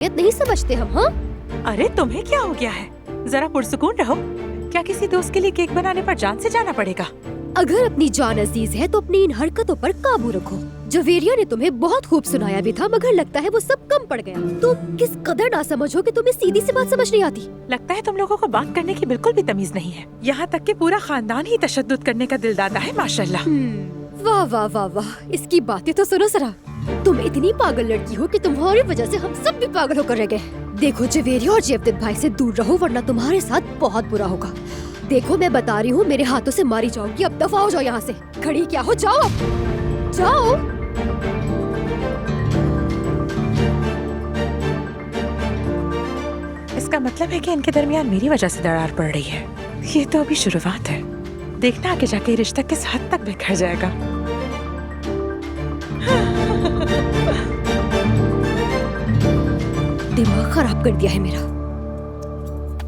नहीं समझते हम। हाँ, अरे तुम्हें क्या हो गया है? जरा पुरसुकून रहो। क्या किसी दोस्त के लिए केक बनाने पर जान से जाना पड़ेगा? अगर अपनी जान अजीज है तो अपनी इन हरकतों पर काबू रखो। जवेरिया ने तुम्हें बहुत खूब सुनाया भी था, मगर लगता है वो सब कम पड़ गया। तुम किस कदर ना समझो कि तुम्हें सीधी सी बात समझ नहीं आती। लगता है तुम लोगों को बात करने की बिल्कुल भी तमीज नहीं है। यहाँ तक कि पूरा खानदान ही तशद्दुद करने का दिलदादा है, माशाल्लाह। वाह वाह वाह वाह, इसकी बातें तो सुनो जरा। तुम इतनी पागल लड़की हो कि तुम्हारी वजह से हम सब भी पागल होकर रह गए। देखो जवेरिया और जेवदत भाई से दूर रहो, वरना तुम्हारे साथ बहुत बुरा होगा। देखो मैं बता रही हूँ, मेरे हाथों से मारी जाओगी। अब दफा हो जाओ यहाँ से। खड़ी क्या हो, जाओ अब, जाओ। इसका मतलब है कि इनके दरमियान मेरी वजह से दरार पड़ रही है। ये तो अभी शुरुआत है, देखना आगे जाके रिश्ता किस हद तक बिखर जाएगा। दिमाग खराब कर दिया है मेरा।